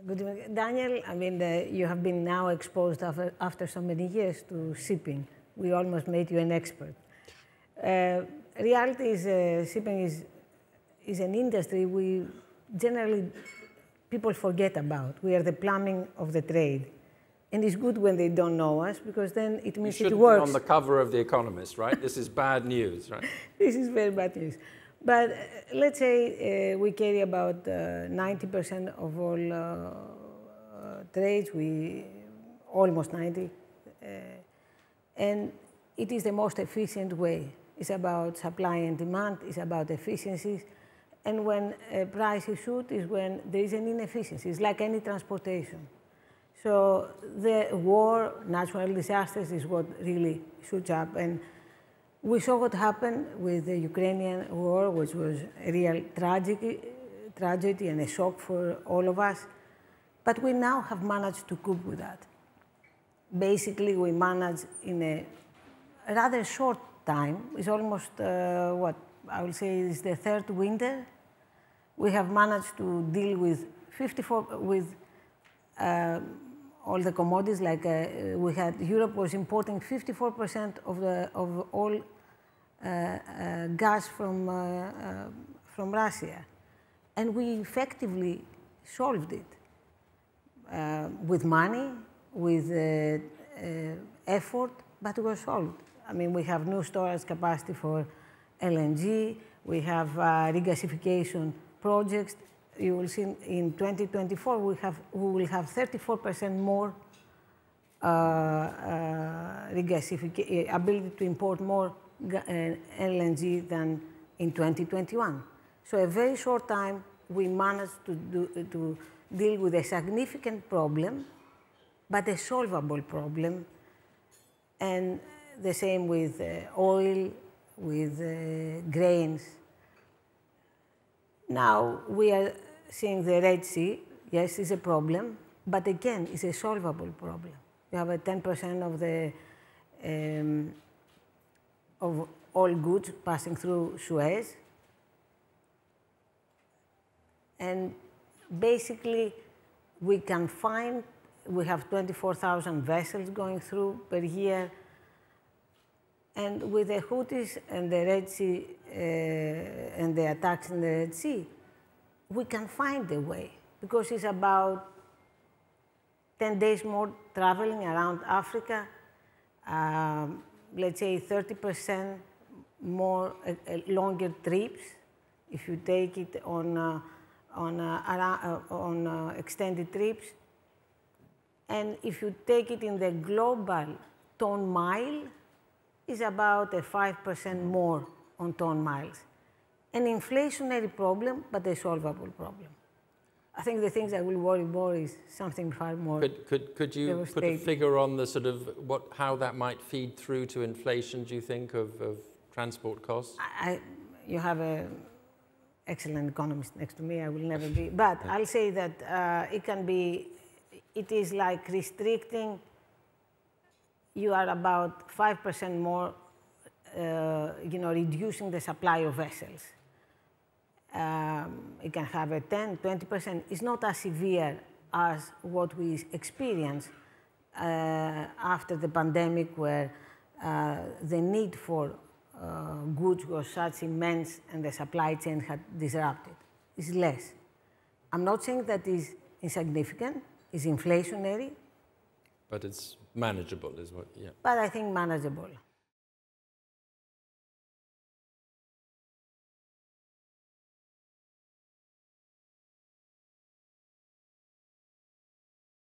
Good evening. Daniel, I mean, you have been now exposed after so many years to shipping. We almost made you an expert. Reality is shipping is an industry we generally people forget about. We are the plumbing of the trade. And it's good when they don't know us, because then it means it works. Be on the cover of The Economist, right? This is bad news, right? This is very bad news. But let's say we carry about 90% of all trades, almost 90. And it is the most efficient way. It's about supply and demand, it's about efficiencies. And when prices shoot is when there is an inefficiency. It's like any transportation. So the war, natural disasters is what really shoots up. And we saw what happened with the Ukrainian war, which was a real tragedy and a shock for all of us. But we now have managed to cope with that. Basically, we managed in a rather short time. It's almost, what I will say is the third winter. We have managed to deal with all the commodities, like Europe was importing 54% of all gas from Russia. And we effectively solved it with money, with effort, but it was solved. I mean, we have new storage capacity for LNG, we have regasification projects. You will see in 2024 we will have 34% more ability to import more LNG than in 2021. So a very short time we managed to deal with a significant problem, but a solvable problem. And the same with oil, with grains. Now we are seeing the Red Sea. Yes, it's a problem, but again, it's a solvable problem. You have a 10% of all goods passing through Suez. And basically, we have 24,000 vessels going through per year. And with the Houthis and the Red Sea and the attacks in the Red Sea, we can find a way, because it's about 10 days more traveling around Africa, let's say 30% more longer trips if you take it on extended trips. And if you take it in the global ton mile, is about a 5% more on ton miles. An inflationary problem, but a solvable problem. I think the things that will worry more is something far more. Could you put a figure on the sort of how that might feed through to inflation, do you think, of transport costs? You have an excellent economist next to me, I will never be. But I'll say that it is like restricting. You are about 5% more, reducing the supply of vessels. It can have a 10, 20%. It's not as severe as what we experienced after the pandemic, where the need for goods was such immense and the supply chain had disrupted. It's less. I'm not saying that is insignificant, it's inflationary. But it's manageable, is what, yeah. But I think manageable.